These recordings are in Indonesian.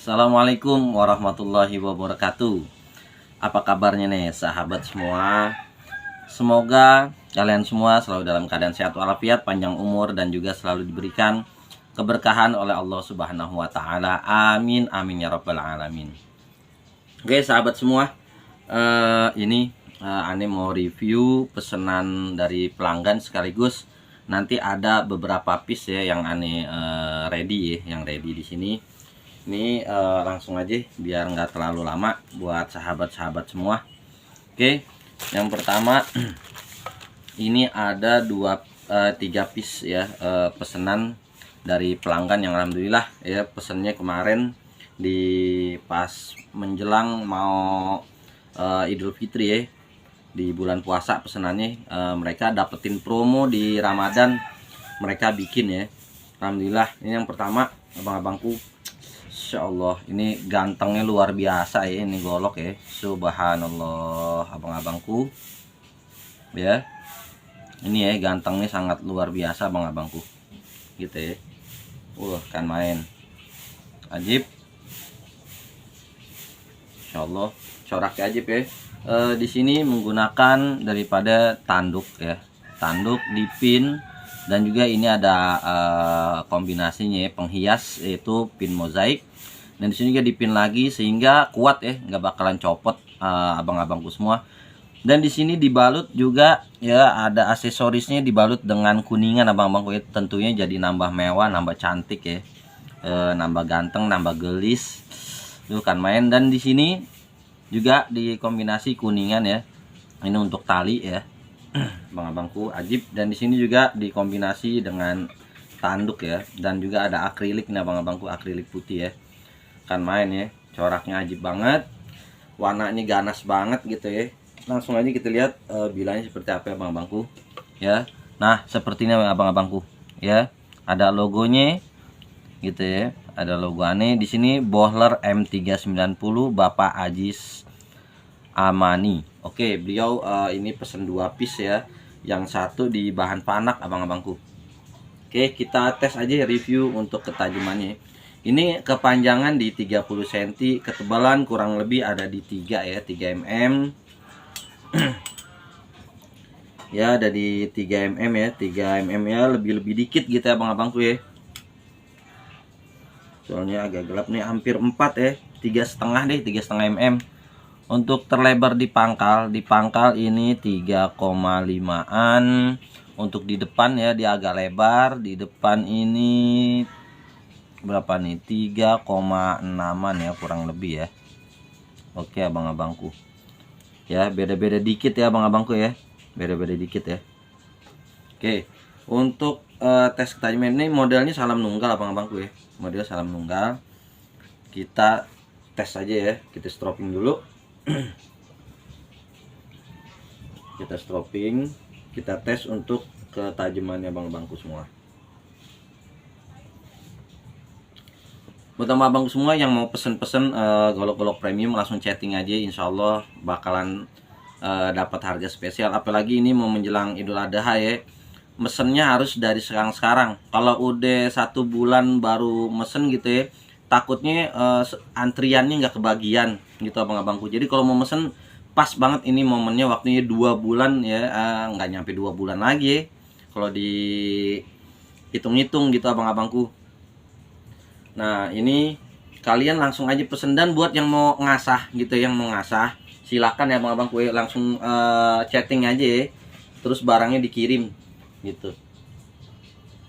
Assalamualaikum warahmatullahi wabarakatuh. Apa kabarnya nih sahabat semua? Semoga kalian semua selalu dalam keadaan sehat walafiat, panjang umur, dan juga selalu diberikan keberkahan oleh Allah Subhanahu wa Ta'ala. Amin, amin ya Rabbal 'Alamin. Oke sahabat semua, ini Ane mau review pesanan dari pelanggan, sekaligus nanti ada beberapa piece ya yang Ane ready ya, yang ready di sini. Ini langsung aja biar nggak terlalu lama buat sahabat-sahabat semua. Oke, yang pertama ini ada 3 piece ya, pesanan dari pelanggan yang alhamdulillah ya, pesennya kemarin di pas menjelang mau Idul Fitri ya, di bulan puasa pesenannya. Mereka dapetin promo di Ramadan, mereka bikin ya. Alhamdulillah. Ini yang pertama, abang-abangku, Insya Allah ini gantengnya luar biasa ya, ini golok ya, subhanallah abang-abangku ya. Ini ya gantengnya sangat luar biasa abang-abangku gitu ya. Kan main ajib, Insya Allah coraknya ajib ya. Di sini menggunakan daripada tanduk ya, tanduk dipin, dan juga ini ada kombinasinya ya, penghias yaitu pin mozaik, dan di sini juga dipin lagi sehingga kuat ya, nggak bakalan copot abang-abangku semua. Dan di sini dibalut juga ya, ada aksesorisnya dibalut dengan kuningan abang-abangku ya, tentunya jadi nambah mewah, nambah cantik ya, nambah ganteng, nambah gelis tuh kan main. Dan di sini juga dikombinasi kuningan ya, ini untuk tali ya abang-abangku ajib. Dan di sini juga dikombinasi dengan tanduk ya, dan juga ada akrilik nih abang-abangku, akrilik putih ya, kan main ya, coraknya ajib banget, warnanya ganas banget gitu ya. Langsung aja kita lihat bilanya seperti apa abang-abangku ya. Nah seperti ini abang-abangku ya, ada logonya gitu ya, ada logo aneh di sini, Bohler M390 Bapak Ajis Amani. Oke, beliau ini pesen 2 piece ya, yang satu di bahan panak abang-abangku. Oke, kita tes aja review untuk ketajamannya. Ini kepanjangan di 30 cm, ketebalan kurang lebih ada di 3 ya, 3 mm. Ya, ada di 3 mm ya, 3 mm ya, lebih dikit gitu ya abang-abangku ya. Soalnya agak gelap nih, hampir 4 ya, 3,5 deh, 3,5 mm. Untuk terlebar di pangkal ini 3,5an. Untuk di depan ya, dia agak lebar. Di depan ini berapa nih, 3,6an ya kurang lebih ya. Oke abang-abangku ya, beda-beda dikit ya abang-abangku ya, beda-beda dikit ya. Oke, untuk tes ketajaman ini modelnya salam nunggal abang-abangku ya, model salam nunggal. Kita tes aja ya, kita stropping dulu. Kita stropping, kita tes untuk ketajamannya abang-abangku semua. Buat abang semua yang mau pesen-pesen golok-golok premium, langsung chatting aja, insya Allah bakalan dapat harga spesial. Apalagi ini mau menjelang Idul Adha ya, mesennya harus dari sekarang. Kalau udah 1 bulan baru mesen gitu ya, takutnya antriannya nggak kebagian gitu abang-abangku. Jadi kalau mau mesen pas banget, ini momennya, waktunya 2 bulan ya, nggak nyampe 2 bulan lagi ya, kalau dihitung-hitung gitu abang-abangku. Nah ini kalian langsung aja pesen. Dan buat yang mau ngasah gitu, yang mau ngasah silakan ya abang-abang, kue langsung chatting aja ya, terus barangnya dikirim gitu.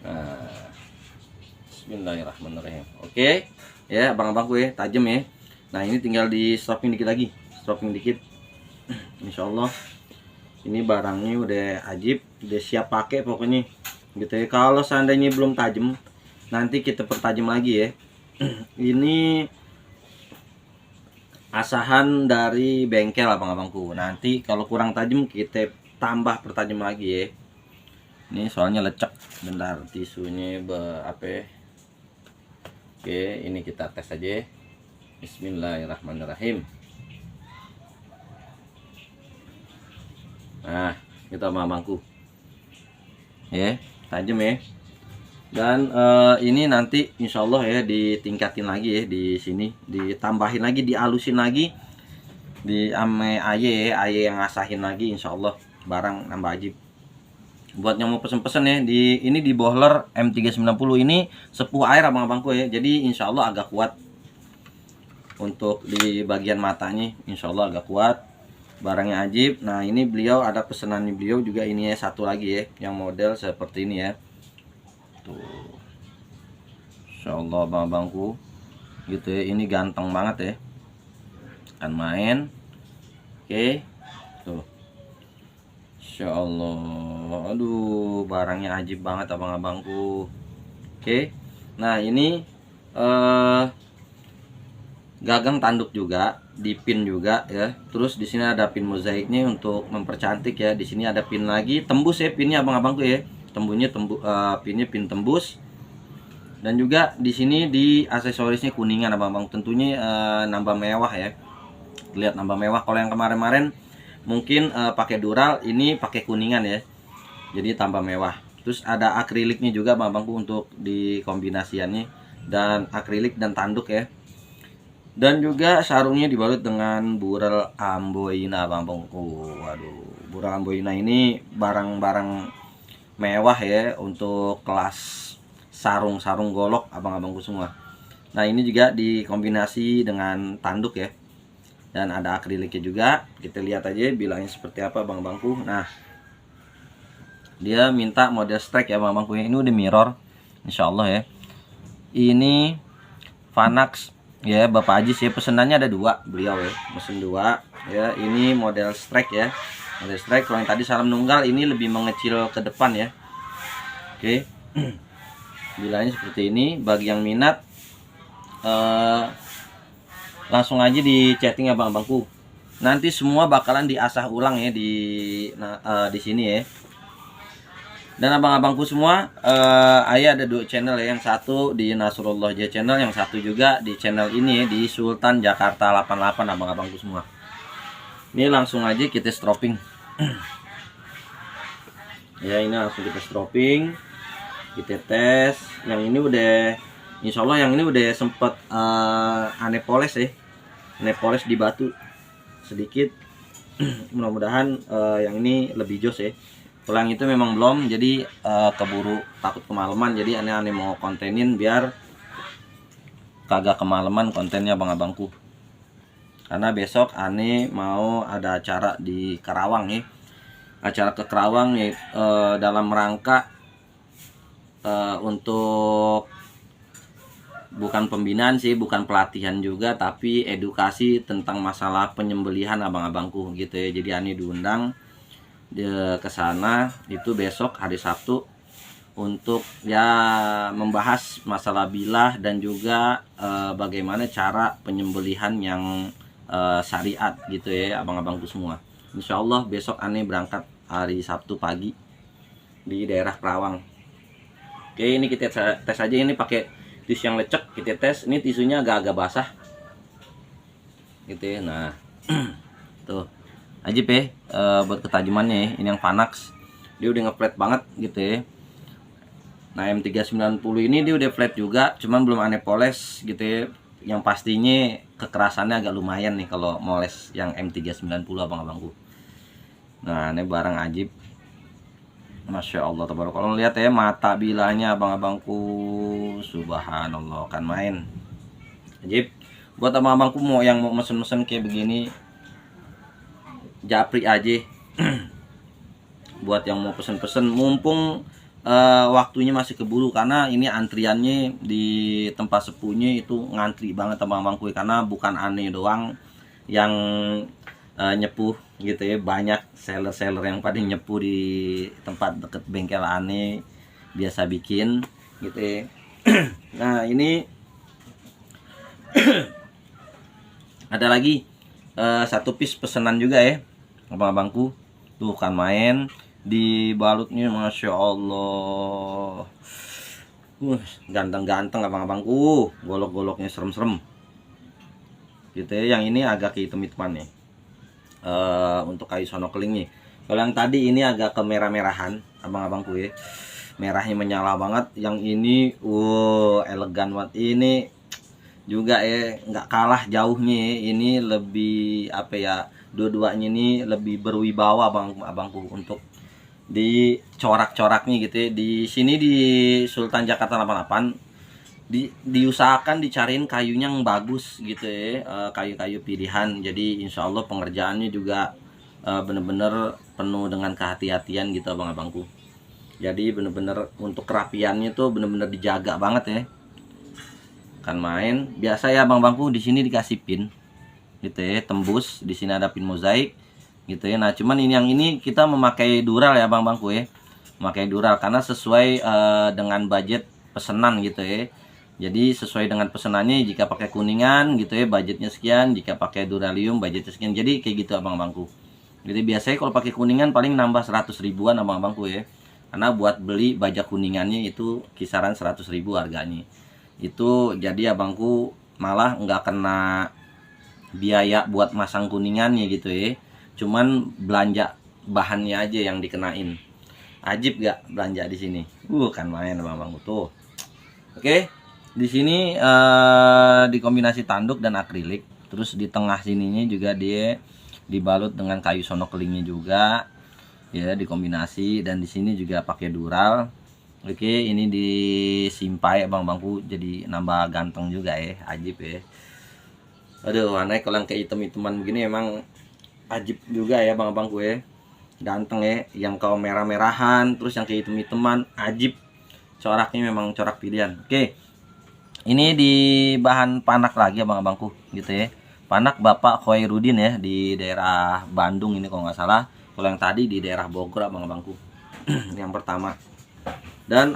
Nah, bismillahirrahmanirrahim. Oke ya abang-abang, kue tajam ya. Nah ini tinggal di stropping dikit lagi, stropping dikit. Insya Allah ini barangnya udah ajib, udah siap pakai pokoknya gitu ya. Kalau seandainya belum tajam, nanti kita pertajam lagi ya. Ini asahan dari bengkel abang-abangku. Nanti kalau kurang tajam kita tambah pertajam lagi ya. Ini soalnya lecek, bentar tisunya apa ya. Oke, ini kita tes aja. Bismillahirrahmanirrahim. Nah, kita abang-abangku ya, tajam ya. Dan ini nanti insya Allah ya ditingkatin lagi ya di sini, ditambahin lagi, dialusin lagi, di ame aye yang ngasahin lagi, insya Allah barang nambah ajib. Buat yang mau pesen-pesen ya, ini di boiler M390 ini sepuh air abang-abangku ya, jadi insya Allah agak kuat untuk di bagian matanya, insya Allah agak kuat, barangnya ajib. Nah ini beliau ada pesanan beliau juga ini ya, satu lagi ya yang model seperti ini ya. Tuh, insya Allah abang-abangku gitu ya, ini ganteng banget ya, kan main. Oke, tuh, insya Allah, aduh barangnya ajib banget abang-abangku. Oke, nah ini gagang tanduk juga, dipin juga ya. Terus di sini ada pin mozaiknya untuk mempercantik ya. Di sini ada pin lagi, tembus ya pinnya abang-abangku ya. Pinnya pin tembus. Dan juga di sini di aksesorisnya kuningan abang-abang. Tentunya nambah mewah ya. Lihat nambah mewah. Kalau yang kemarin-kemarin mungkin pakai dural, ini pakai kuningan ya. Jadi tambah mewah. Terus ada akriliknya juga abang-abangku untuk di kombinasiannya, dan akrilik dan tanduk ya. Dan juga sarungnya dibalut dengan bural amboina abang-abangku. Waduh, bural amboina ini barang-barang mewah ya untuk kelas sarung-sarung golok abang-abangku semua. Nah ini juga dikombinasi dengan tanduk ya, dan ada akriliknya juga. Kita lihat aja bilangnya seperti apa abang-abangku. Nah dia minta model strike ya abang-abangku ya. Ini udah mirror insya Allah ya. Ini Vanax ya, Bapak Ajis ya, pesenannya ada dua beliau ya, mesin dua ya. Ini model strike ya, model strike. Kalau yang tadi salam nunggal ini lebih mengecil ke depan ya. Oke, bilangnya seperti ini. Bagi yang minat langsung aja di chatting ya abang-abangku. Nanti semua bakalan diasah ulang ya di sini ya. Dan abang-abangku semua, ayah ada dua channel ya, yang satu di Nasrullah J channel, yang satu juga di channel ini ya, di Sultan Jakarta 88 abang-abangku semua. Ini langsung aja kita stropping. Ya ini langsung kita stropping, kita tes. Yang ini udah, insya Allah yang ini udah sempet aneh poles ya, aneh poles di batu sedikit. Mudah-mudahan yang ini lebih jos ya. Kalau yang itu memang belum, jadi keburu takut kemalaman, jadi aneh-aneh mau kontenin biar kagak kemalaman kontennya abang-abangku. Karena besok aneh mau ada acara di Karawang ya, acara ke Karawang ya, dalam rangka untuk bukan pembinaan sih, bukan pelatihan juga, tapi edukasi tentang masalah penyembelihan abang-abangku gitu ya. Jadi aneh diundang ke sana itu besok hari Sabtu untuk ya membahas masalah bilah dan juga bagaimana cara penyembelihan yang syariat gitu ya abang-abangku semua. Insya Allah besok aneh berangkat hari Sabtu pagi di daerah Kerawang. Oke, ini kita tes aja, ini pakai tisu yang lecek, kita tes. Ini tisunya agak-agak basah gitu ya. Nah tuh Ajib ya, buat ketajamannya ya. Ini yang Vanax, dia udah nge-flat banget gitu ya. Nah M390 ini dia udah flat juga, cuman belum aneh poles gitu ya. Yang pastinya kekerasannya agak lumayan nih kalau moles yang M390 abang-abangku. Nah ini barang ajib, Masya Allah tabarakallah. Kalau lihat ya mata bilanya abang-abangku, subhanallah, kan main ajib. Buat abang-abangku mau yang mau mesen-mesen kayak begini, japri aja. Buat yang mau pesen-pesen, mumpung waktunya masih keburu, karena ini antriannya di tempat sepunya itu ngantri banget abang-abangku, karena bukan aneh doang yang nyepuh gitu ya, banyak seller-seller yang pada nyepuh di tempat deket bengkel aneh biasa bikin gitu ya. Nah ini ada lagi satu piece pesanan juga ya abang-abangku, tuh kan main dibalutnya, Masya Allah, ganteng-ganteng abang-abangku, golok-goloknya serem-serem gitu ya. Yang ini agak hitam-hitaman nih untuk kayu sonokeling nih. Kalau yang tadi ini agak kemerah-merahan abang-abangku ya. merahnya menyala banget. Yang ini wow elegan banget. Ini juga ya nggak kalah jauhnya ya. Ini lebih apa ya, dua-duanya ini lebih berwibawa abangku untuk di corak-coraknya gitu ya. Di sini di Sultan Jakarta 88 diusahakan dicariin kayunya yang bagus gitu ya, kayu-kayu pilihan. Jadi insya Allah pengerjaannya juga bener-bener penuh dengan kehati-hatian gitu abang-abangku. Jadi bener-bener untuk kerapiannya tuh bener-bener dijaga banget ya. Kan main biasa ya abang-abangku, di sini dikasih pin gitu ya, tembus. Di sini ada pin mozaik gitu ya. Nah cuman ini yang ini kita memakai dural ya abang-abangku ya, memakai dural karena sesuai dengan budget pesanan gitu ya. Jadi sesuai dengan pesanannya, jika pakai kuningan gitu ya budgetnya sekian, jika pakai duralium budgetnya sekian. Jadi kayak gitu abang-abangku. Jadi biasanya kalau pakai kuningan paling nambah 100 ribuan abang-abangku ya. Karena buat beli baja kuningannya itu kisaran 100 ribu harganya. Itu jadi abangku malah nggak kena biaya buat masang kuningannya gitu ya. Cuman belanja bahannya aja yang dikenain. Ajib gak belanja di sini? Kan main abang-abangku tuh. Oke. Di sini dikombinasi tanduk dan akrilik. Terus di tengah sininya juga dia dibalut dengan kayu sono kelingnya juga. Ya, dikombinasi, dan di sini juga pakai dural. Oke, ini disimpai abang-abangku jadi nambah ganteng juga ya, ajib ya. Aduh, aneh kalau yang kayak hitam-hitaman begini emang ajib juga ya abang-abangku ya. Ganteng ya, yang kalau merah-merahan terus yang kayak hitam-hitaman ajib. Coraknya memang corak pilihan. Oke. Ini di bahan panak lagi abang-abangku gitu ya. Panak Bapak Khoirudin ya, di daerah Bandung ini kalau nggak salah. Kalau yang tadi di daerah Bogor abang-abangku. Yang pertama. Dan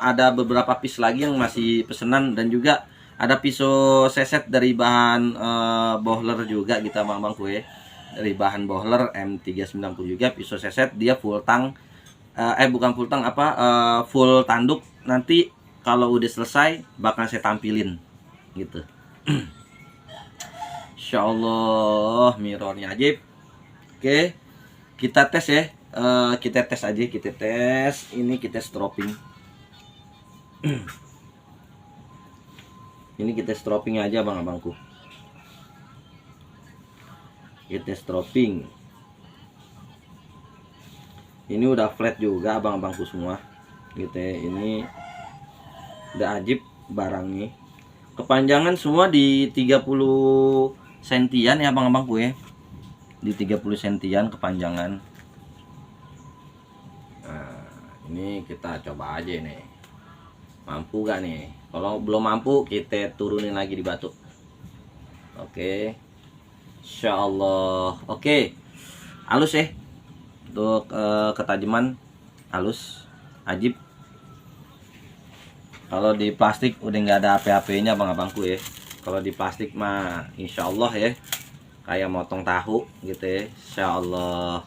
ada beberapa piece lagi yang masih pesanan, dan juga ada pisau seset dari bahan bohler juga gitu abang-abangku ya. Dari bahan bohler M390 juga pisau seset, dia full tang, bukan full tang apa, full tanduk. Nanti kalau udah selesai bakal saya tampilin gitu. Insya Allah mirrornya ajib. Oke, kita tes ya. Kita tes aja, kita tes. Ini kita stropping. Ini kita stropping aja abang-abangku. Kita stropping. Ini udah flat juga abang-abangku semua gitu ya. Ini udah ajib barangnya. Kepanjangan semua di 30 sentian ya abang-abangku ya. Di 30 sentian kepanjangan. Nah, ini kita coba aja nih. Mampu gak nih? Kalau belum mampu kita turunin lagi di batu. Oke. Insya Allah. Oke. Halus ya. Untuk ketajaman halus, ajib. Kalau di plastik udah nggak ada HP-nya abang-abangku ya. Kalau di plastik mah insya Allah ya, kayak motong tahu gitu ya. Insya Allah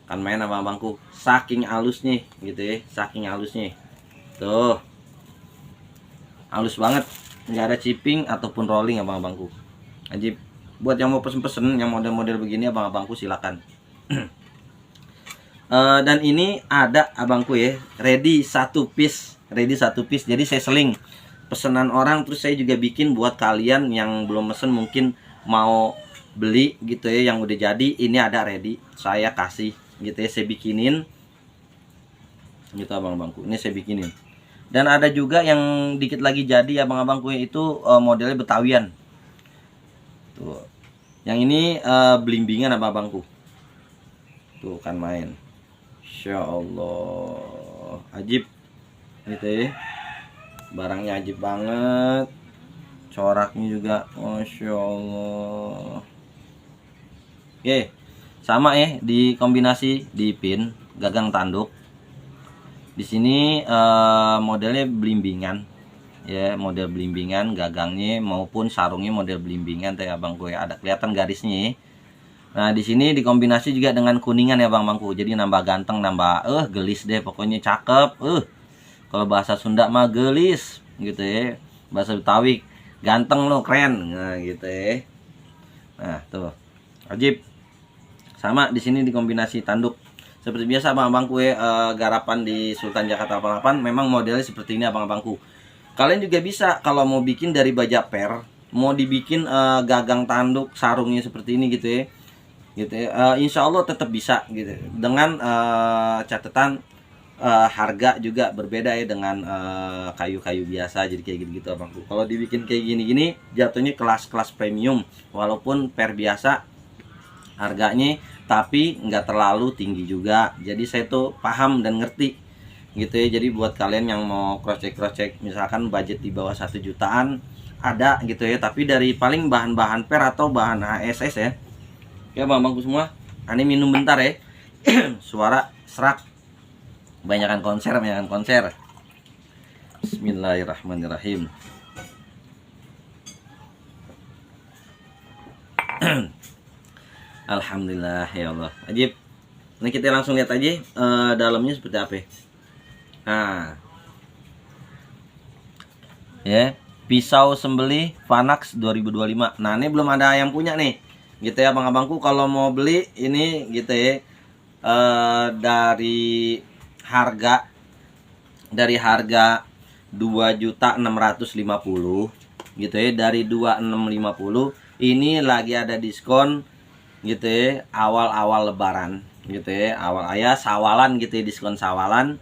kan main abang-abangku. Saking halusnya gitu ya, saking halusnya. Tuh, halus banget, nggak ada chipping ataupun rolling abang-abangku. Ajib. Buat yang mau pesen-pesen yang model-model begini abang-abangku silakan. Dan ini ada abangku ya, ready satu piece. Jadi saya seling pesanan orang, terus saya juga bikin buat kalian yang belum pesen mungkin mau beli gitu ya, yang udah jadi ini ada ready saya kasih gitu ya, saya bikinin gitu abang-abangku. Ini saya bikinin, dan ada juga yang dikit lagi jadi abang-abangku, itu modelnya Betawian tuh. Yang ini blimbingan abang-abangku tuh kan main. Insya Allah ajib gitu ya, barangnya ajib banget, coraknya juga Masya Allah. Oke, sama ya, dikombinasi di pin gagang tanduk. Di sini modelnya blimbingan ya, model blimbingan, gagangnya maupun sarungnya model blimbingan ya abang gue, ada kelihatan garisnya. Nah di sini dikombinasi juga dengan kuningan ya bang bangku, jadi nambah ganteng, nambah gelis deh pokoknya, cakep. Kalau bahasa Sunda mah gelis gitu ya, bahasa Betawi ganteng lo, keren, nah gitu ya. Nah tuh ajib. Sama di sini dikombinasi tanduk Seperti biasa abang-abangku garapan di Sultan Jakarta 88 memang modelnya seperti ini abang-abangku. Kalian juga bisa kalau mau bikin dari baja per, mau dibikin gagang tanduk sarungnya seperti ini gitu ya. Gitu ya. Insya Allah tetap bisa gitu. Dengan catatan harga juga berbeda ya dengan kayu-kayu biasa, jadi kayak gitu-gitu abangku. Kalau dibikin kayak gini-gini jatuhnya kelas-kelas premium, walaupun per biasa harganya, tapi nggak terlalu tinggi juga. Jadi saya tuh paham dan ngerti gitu ya. Jadi buat kalian yang mau cross-check misalkan budget di bawah 1 jutaan ada gitu ya, tapi dari paling bahan-bahan per atau bahan HSS ya. Oke abang-abangku semua, ini minum bentar ya. Suara serak, banyakan konser. Bismillahirrahmanirrahim. Alhamdulillah ya Allah. Ajib. Ini kita langsung lihat aja dalamnya seperti apa. Nah, ya, pisau sembelih Vanax 2025. Nah, ini belum ada yang punya nih. Gitu ya abang-abangku, kalau mau beli ini gitu ya. Dari harga 2.650.000 gitu ya, dari 2.650 ini lagi ada diskon gitu ya, awal-awal lebaran gitu ya, awal ayah sawalan gitu ya, diskon sawalan.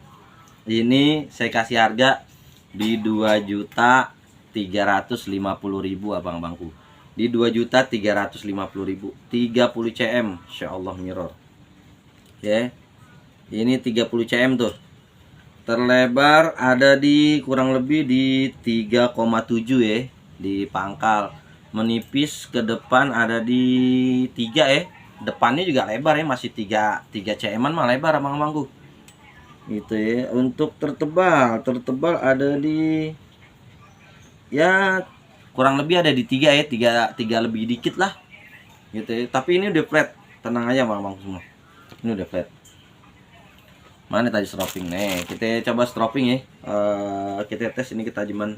Ini saya kasih harga di 2.350.000 abang-abangku, di 2.350.000, 30 cm insyaallah mirror ya. Ini 30 cm tuh, terlebar ada di kurang lebih di 3,7 ya di pangkal, menipis ke depan ada di 3 ya, depannya juga lebar ya, masih 3 cm mah lebar abang-abangku gitu ya. Untuk tertebal ada di ya kurang lebih ada di 3 ya, 3 lebih dikit lah gitu ya. Tapi ini udah flat, tenang aja abang-abangku semua, ini udah flat. Mana tadi stropping nih, kita coba stropping ya. Kita tes ini ketajaman.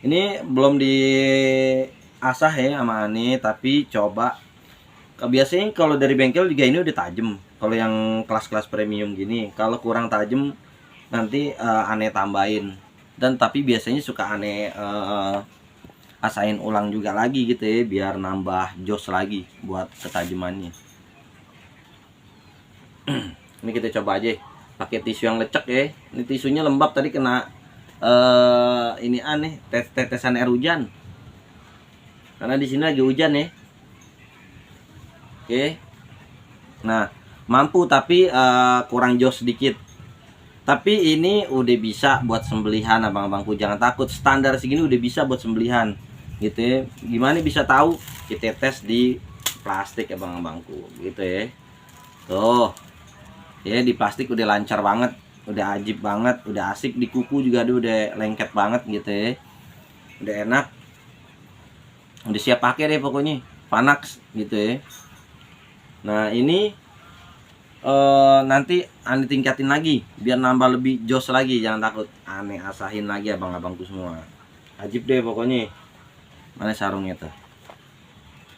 Ini belum diasah ya sama Ani, tapi coba. Biasanya kalau dari bengkel juga ini udah tajam. Kalau yang kelas-kelas premium gini, kalau kurang tajam nanti Ane tambahin. Dan tapi biasanya suka Ane asain ulang juga lagi gitu ya, biar nambah jos lagi buat ketajamannya. Ini kita coba aja pakai tisu yang lecek ya. Ini tisunya lembab, tadi kena ini aneh, tetesan air hujan, karena di sini lagi hujan ya. Oke, nah mampu tapi kurang jos sedikit. Tapi ini udah bisa buat sembelihan abang-abangku, jangan takut, standar segini udah bisa buat sembelihan gitu ya. Gimana bisa tahu? Kita tes di plastik abang-abangku gitu ya. Tuh ya, di plastik udah lancar banget, udah ajib banget, udah asik. Di kuku juga udah lengket banget gitu ya, udah enak, udah siap pakai deh pokoknya Vanax gitu ya. Nah ini nanti Ane tingkatin lagi biar nambah lebih jos lagi, jangan takut, Ane asahin lagi abang-abangku semua, ajib deh pokoknya. Mana sarungnya tuh?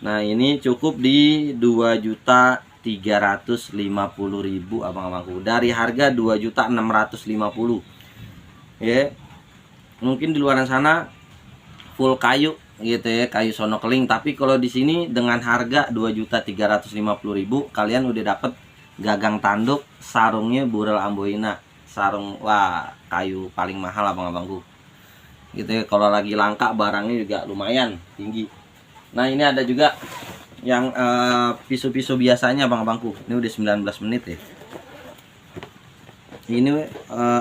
Nah ini cukup di 2.350.000 abang-abangku, dari harga 2.650.000 ya. Mungkin di luar sana full kayu gitu ya, kayu sono keling, tapi kalau di sini dengan harga 2.350.000 kalian udah dapet gagang tanduk, sarungnya Burel Amboina, sarung wah kayu paling mahal abang-abangku gitu ya. Kalau lagi langka barangnya juga lumayan tinggi. Nah ini ada juga yang pisau-pisau biasanya abang-abangku, ini udah 19 menit ya. Ini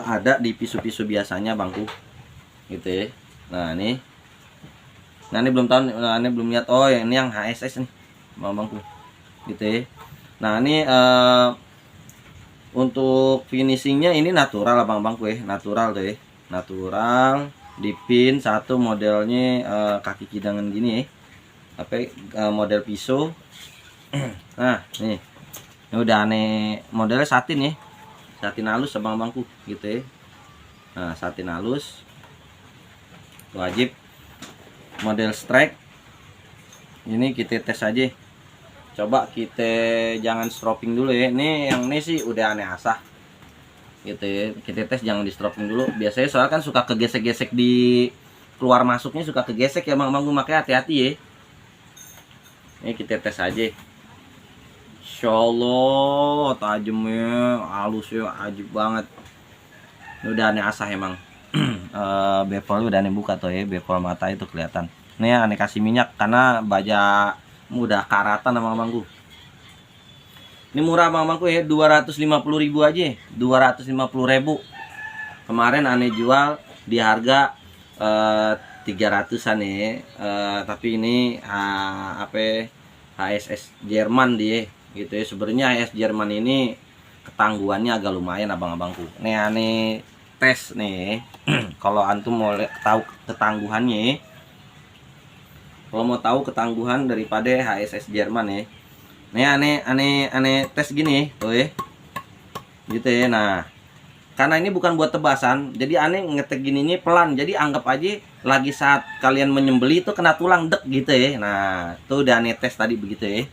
ada di pisau-pisau biasanya bangku gitu ya. Nah ini belum tahu, ini belum lihat. Oh yang ini yang HSS nih abang-abangku gitu ya. Nah ini untuk finishingnya ini natural abang-abangku ya, natural tuh ya, natural. Dipin satu modelnya kaki kidangan gini ya, tapi model pisau. Nah nih, ini udah aneh modelnya satin ya, satin halus abang-abangku gitu ya. Nah satin halus wajib. Model strike ini kita tes aja Coba kita jangan stropping dulu ya. Ini yang ini sih udah aneh asah gitu ya. Kita tes jangan di stropping dulu. Biasanya soalnya kan suka kegesek-gesek di keluar masuknya, suka kegesek ya bang bangku, makanya hati-hati ya. Ini kita tes aja. Insya Allah tajamnya, halusnya ajib banget. Ini udah aneh asah emang. Bevel udah aneh buka tuh ya, bevel mata itu kelihatan. Ini aneh kasih minyak karena baja mudah karatan sama bangku. Ini murah bangku ya, 250.000 aja, 250.000. Kemarin aneh jual di harga 300-an ya. Tapi ini apa HSS Jerman dia gitu ya. Sebenarnya HSS Jerman ini ketangguhannya agak lumayan abang-abangku. Nih aneh tes nih. Kalau antum mau tahu ketangguhannya, kalau mau tahu ketangguhan daripada HSS Jerman ya, nih aneh tes gini tuh ya, gitu ya. Nah, karena ini bukan buat tebasan, jadi aneh ngetek gini ini pelan. Jadi anggap aja lagi saat kalian menyembeli itu kena tulang dek gitu ya. Nah, tuh udah aneh tes tadi begitu ya.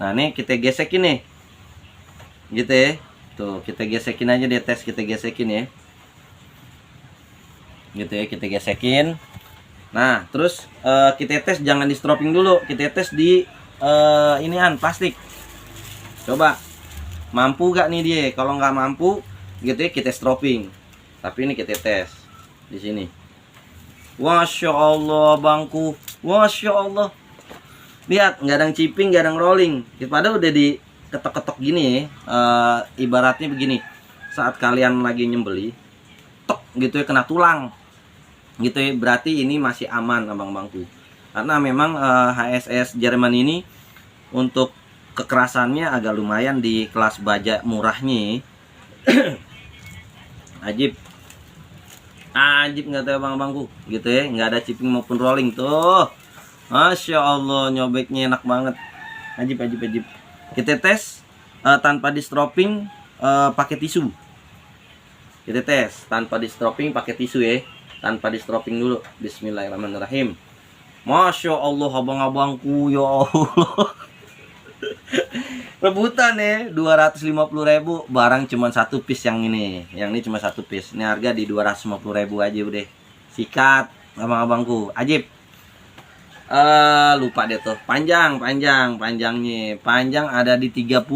Nah, nih kita gesekin nih, gitu ya. Tuh kita gesekin aja deh, tes kita gesekin ya, gitu ya, kita gesekin. Nah, terus kita tes jangan di stropping dulu, kita tes di inian plastik. Coba mampu gak nih dia? Kalau nggak mampu, gitu ya, kita stropping. Tapi ini kita tes di sini. Masya Allah bangku, Masya Allah. Lihat, nggak ada chipping, nggak ada rolling. Padahal udah diketok-ketok gini ya. Ibaratnya begini, saat kalian lagi nyembeli, tok gitu ya, kena tulang gitu ya, berarti ini masih aman abang-abangku. Karena memang HSS Jerman ini untuk kekerasannya agak lumayan di kelas baja murahnya. Ajib nggak tahu abang-abangku gitu ya, nggak ada chipping maupun rolling tuh. Masya Allah, nyobeknya enak banget. Ajib. Kita tes tanpa di stropping, pakai tisu. Kita tes tanpa di stropping pakai tisu ya. Tanpa di stropping dulu. Bismillahirrahmanirrahim. Masya Allah abang-abangku, ya Allah. Rebutan ya, 250.000. Barang cuma satu piece yang ini. Yang ini cuma satu piece. Ini harga di 250.000 aja udah. Sikat abang-abangku. Ajib. Lupa deh tuh. Panjangnya. Panjang ada di 30.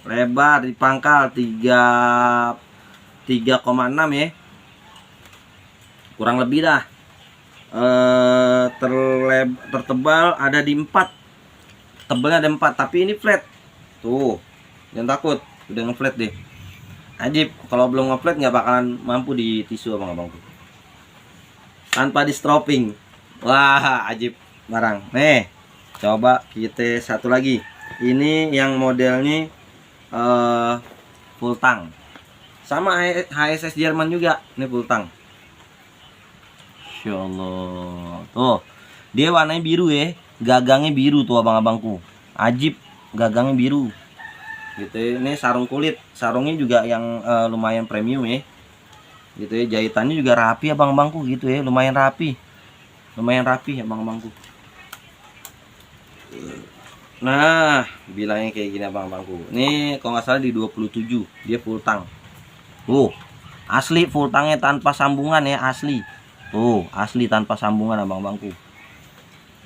Lebar di pangkal 3,6 ya. Kurang lebih dah. Tertebal ada di 4. Tebelnya ada 4, tapi ini flat. Tuh, jangan takut, udah ngeflat deh. Ajib, kalau belum ngeflat nggak bakalan mampu di tisu abang-abangku. Tanpa di stropping. Wah, ajib barang. Nih, coba kita satu lagi. Ini yang modelnya full tang. Sama HSS Jerman juga, ini full tang. Masya Allah. Tuh, dia warnanya biru ya, gagangnya biru tuh abang-abangku. Ajib, gagangnya biru. Gitu ya. Ini sarung kulit, sarungnya juga yang lumayan premium ya. Gitu ya, jahitannya juga rapi abang-abangku gitu ya, lumayan rapi abang-abangku. Nah, bilangnya kayak gini abang-abangku. Ini kalau nggak salah di 27, dia full tang. Asli full tangnya tanpa sambungan ya, asli. Tuh, asli tanpa sambungan abang-abangku.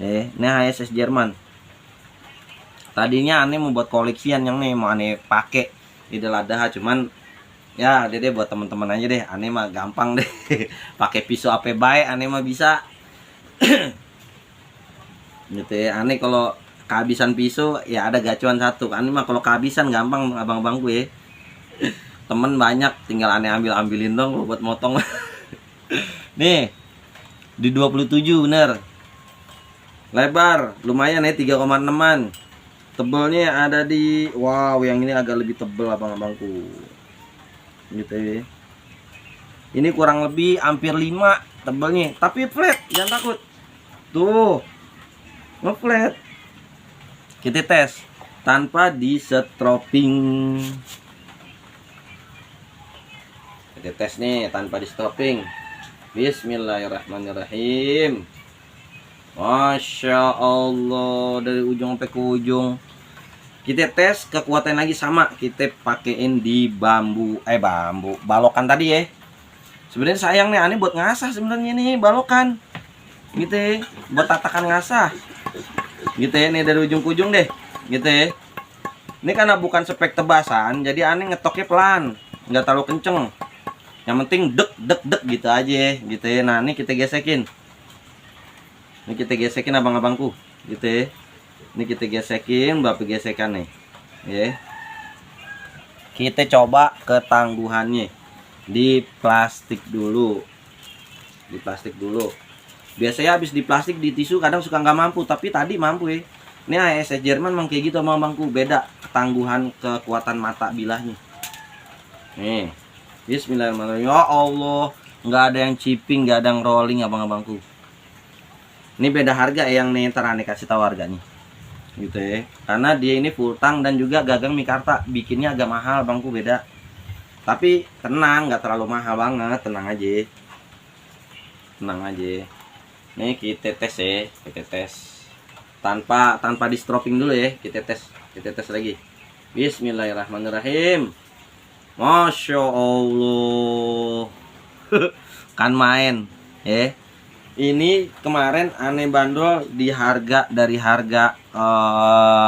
Ini HSS Jerman. Tadinya aneh mau buat koleksian yang nih mau aneh pakai Idul Adha, cuman ya deh buat teman-teman aja deh. Aneh mah gampang deh. Pakai pisau apa baik aneh mah bisa. Gitu ya. Aneh kalau kehabisan pisau ya ada gacuan satu. Aneh mah kalau kehabisan gampang abang-abangku ya. Temen banyak, tinggal aneh ambilin dong buat motong. Nih, di 27 bener. Lebar, lumayan ya, 3,6an. Tebelnya ada di, wow, yang ini agak lebih tebel abang-abangku. Gitu ya. Ini kurang lebih hampir 5 tebelnya, tapi flat, jangan takut. Tuh, nge-flat. Kita tes tanpa di stropping. Kita tes nih tanpa di stropping. Bismillahirrahmanirrahim. Masya Allah, dari ujung sampai ke ujung Kita tes kekuatan lagi sama, kita pakein di balokan tadi ya. Sebenarnya sayang nih, aneh buat ngasah sebenarnya nih balokan. Gitu ya, buat tatakan ngasah. Gitu ya, nih dari ujung ke ujung deh. Gitu ya. Ini karena bukan spek tebasan, jadi aneh ngetoknya pelan, nggak terlalu kenceng. Yang penting dek gitu aja, gitu ya. Nah, ini kita gesekin. Ini kita gesekin abang-abangku, gitu ya. Ini kita gesekin, bapak gesekan nih, ya. Kita coba ketangguhannya di plastik dulu, Biasanya habis di plastik di tisu kadang suka nggak mampu, tapi tadi mampu ya. Ini ASS Jerman memang kayak gitu abang-abangku, beda ketangguhan kekuatan mata bilahnya. Nih, Bismillahirrahmanirrahim. Ya Allah, nggak ada yang chipping, nggak ada yang rolling abang-abangku. Ini beda harga yang nih, ntar aneh kasih tahu harganya. Gitu ya, karena dia ini full tang dan juga gagang mikarta, bikinnya agak mahal bangku, beda. Tapi tenang, nggak terlalu mahal banget, tenang aja. Nih kita tes ya, tanpa di stropping dulu ya, kita tes lagi. Bismillahirrahmanirrahim. Masya Allah. Kan main ya. Ini kemarin aneh bandol di harga, dari harga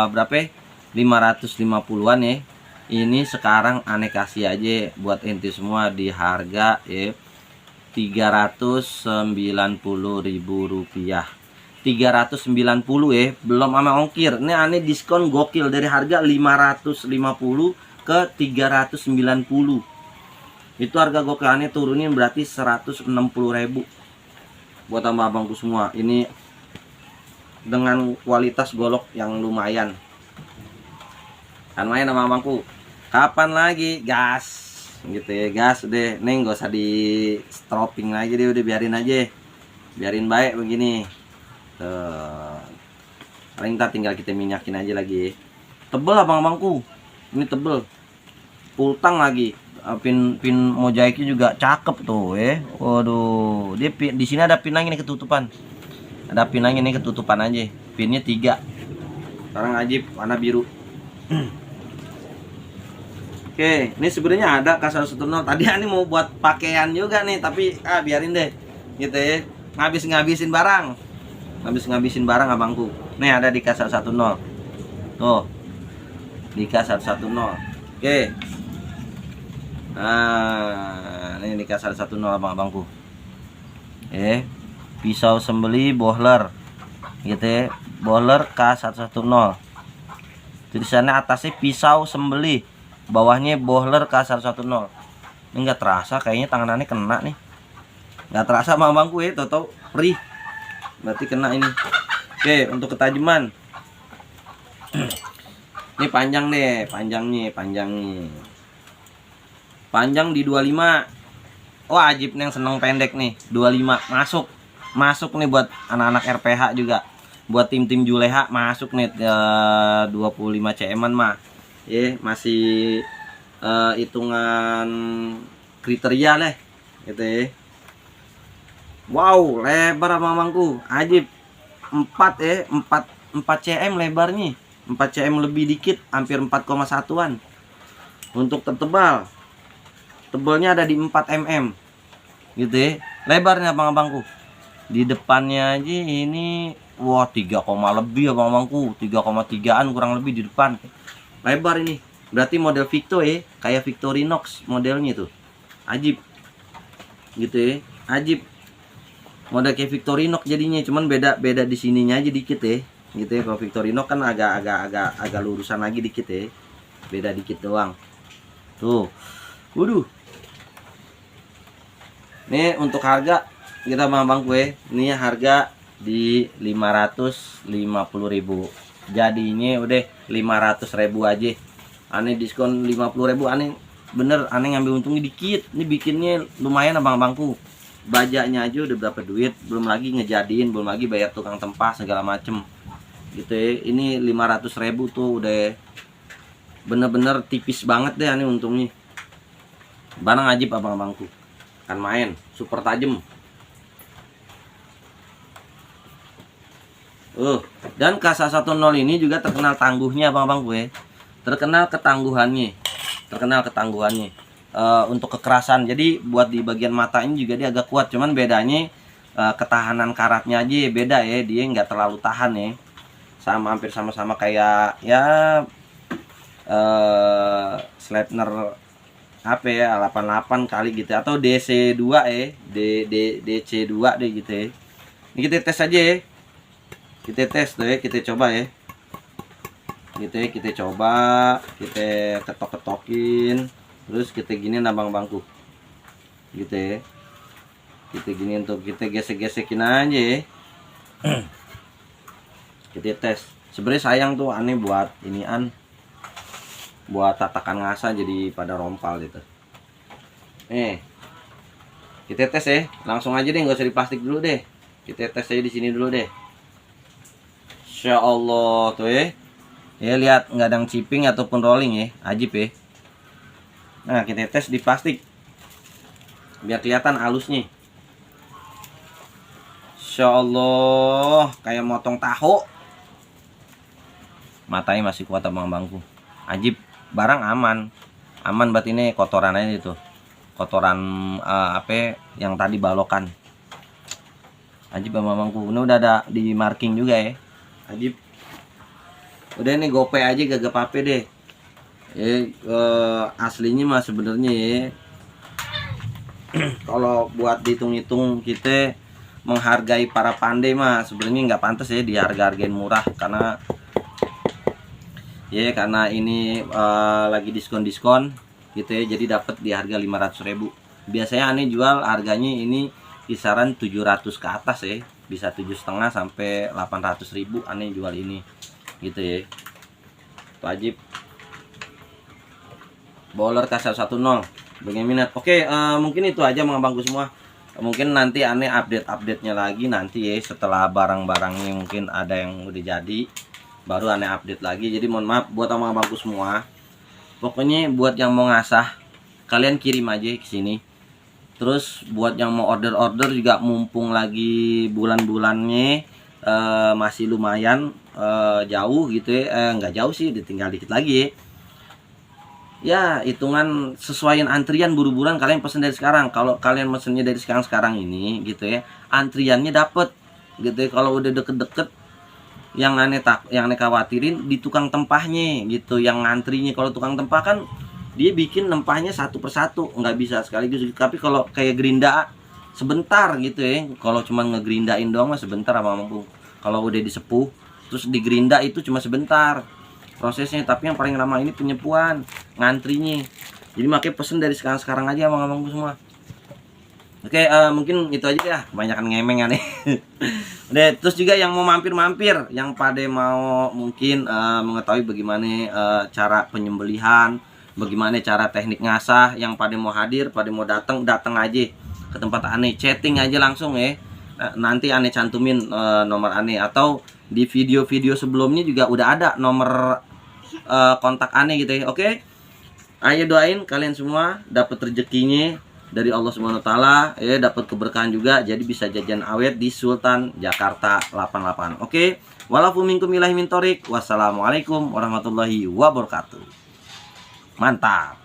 berapa? 550-an ya. Ini sekarang aneh kasih aja buat ente semua di harga ya 390.000 rupiah. 390 ya, belum sama ongkir. Ini aneh diskon gokil dari harga 550 ke 390. Itu harga gokil, aneh turunin berarti 160.000 buat tambah abangku semua. Ini dengan kualitas golok yang lumayan. Kan main sama abangku. Kapan lagi gas? Gitu ya, gas deh. Neng gak usah di stropping lagi deh, udah biarin aja. Biarin baik begini. Tuh. Paling ntar tinggal kita minyakin aja lagi. Tebel abang-abangku. Ini tebel. Pultang lagi. Pin mozaiknya juga cakep tuh ya. Waduh, dia di sini ada pinangnya nih ketutupan. Ada pinangnya nih ketutupan aja. Pinnya 3. Sekarang ajib warna biru. Oke, ini sebenarnya ada K110. Tadi ani mau buat pakaian juga nih, tapi biarin deh. Gitu ya. Ngabisin barang. Ngabisin barang abangku. Nih ada di K110. Tuh. Di K110. Oke. Nah, ini di K110 abang-abangku. Pisau sembeli bohler. Gitu ya. Bohler K110. Tulisannya atasnya pisau sembeli, bawahnya bohler K110. Ini nggak terasa, kayaknya tanganannya kena nih. Nggak terasa abang-abangku ya, tau perih. Berarti kena ini. Oke, untuk ketajaman. Ini panjang deh, panjangnya. Panjang di 25. Oh, ajib nih yang seneng pendek nih. 25 masuk nih buat anak-anak RPH juga. Buat tim-tim Juleha masuk nih 25 cm mah. Masih hitungan kriteria lah gitu ya. Wow, lebar abang-abangku. Ajib. 4 cm lebarnya. 4 cm lebih dikit, hampir 4,1-an. Untuk tertebal, tebalnya ada di 4 mm gitu ya. Lebarnya abang-abangku, di depannya aja ini wah 3, lebih abang-abangku, 3,3an kurang lebih di depan. Lebar ini. Berarti model Victo ya, kayak Victorinox modelnya tuh. Ajib. Gitu ya. Ajib. Model kayak Victorinox jadinya, cuman beda di sininya aja dikit ya. Gitu ya. Kalau Victorinox kan agak lurusan lagi dikit ya. Beda dikit doang. Tuh. Waduh. Nih untuk harga kita bang gue, ini harga di 550.000. Jadinya udah 500.000 aja. Aneh diskon 50.000, aneh bener, aneh ngambil untungnya dikit. Ini bikinnya lumayan abang-abangku. Bajaknya aja udah berapa duit, belum lagi ngejadiin, belum lagi bayar tukang tempah segala macem. Gitu ya. Ini 500.000 tuh udah bener-bener tipis banget deh aneh untungnya. Barang ajib abang-abangku. Kan main, super tajam. Dan K110 ini juga terkenal tangguhnya abang-abang gue. terkenal ketangguhannya. Untuk kekerasan, jadi buat di bagian mata ini juga dia agak kuat, cuman bedanya ketahanan karatnya aja beda ya, dia nggak terlalu tahan ya, hampir sama-sama kayak ya Sleipner HP ya 88 kali gitu, atau DC2 ya, DC2 deh gitu ya. Ini kita tes aja ya, kita tes tuh ya, kita coba ya gitu ya, kita coba, kita ketok-ketokin, terus kita giniin abang bangku gitu ya, kita giniin tuh, kita gesek-gesekin aja ya. Kita tes. Sebenarnya sayang tuh aneh buat inian, buat tatakan ngasah jadi pada rompal gitu. Kita tes ya, langsung aja deh, nggak usah di plastik dulu deh, kita tes aja di sini dulu deh. Insya Allah tuh ya. Ya lihat, nggak ada chipping ataupun rolling ya, ajib ya. Nah kita tes di plastik biar kelihatan halusnya. Insya Allah kayak motong tahu. Matanya masih kuat abang bangku, ajib. Barang aman berarti ini kotoran aja itu, kotoran apa yang tadi balokan. Ajib abang bangku, ini udah ada di marking juga ya, ajib. Udah ini gope aja gak apa-apa deh. Aslinya mah sebenarnya ya, kalau buat dihitung-hitung kita menghargai para pandai mah sebenarnya nggak pantas ya diharga-hargain murah, karena ini lagi diskon gitu ya, jadi dapat di harga 500.000. Biasanya aneh jual harganya ini kisaran 700 ke atas ya, bisa 7,5 sampai 800.000 aneh jual ini gitu ya. Wajib bowler K110 bagi minat. Oke, mungkin itu aja mga bangku semua. Mungkin nanti aneh update-nya lagi nanti ya, setelah barang-barangnya mungkin ada yang udah jadi, baru aneh update lagi. Jadi mohon maaf buat mga bangku semua. Pokoknya buat yang mau ngasah, kalian kirim aja ke sini. Terus buat yang mau order juga, mumpung lagi bulan-bulannya masih lumayan jauh gitu ya, nggak jauh sih, ditinggal dikit lagi ya, hitungan sesuaiin antrian, buru-buruan kalian pesen dari sekarang. Kalau kalian mesennya dari sekarang ini gitu ya, antriannya dapet gitu ya. Kalau udah deket-deket, yang aneh khawatirin di tukang tempahnya gitu, yang ngantrinya. Kalau tukang tempah kan dia bikin nempahnya satu persatu, nggak bisa sekaligus. Tapi kalau kayak gerinda sebentar gitu ya, kalau cuma ngegerindain doang mah sebentar sama mampu. Kalau udah disepuh terus digerinda itu cuma sebentar prosesnya, tapi yang paling lama ini penyepuan, ngantrinya. Jadi makanya pesen dari sekarang aja abang-abangku semua. Oke, mungkin itu aja ya, kebanyakan ngemeng aneh. Udah, terus juga yang mau mampir-mampir, yang pada mau mungkin mengetahui bagaimana cara penyembelihan, bagaimana cara teknik ngasah, yang pada mau hadir, pada mau datang aja ke tempat aneh, chatting aja langsung ya. Nanti aneh cantumin nomor aneh, atau di video-video sebelumnya juga udah ada nomor kontak aneh gitu ya. Oke, ayo doain kalian semua dapat rezekinya dari Allah Subhanahu wa taala ya, dapat keberkahan juga, jadi bisa jajan awet di Sultan Jakarta 88. Oke, walafu minkum ilahi min thoriq. Wassalamualaikum warahmatullahi wabarakatuh. Mantap.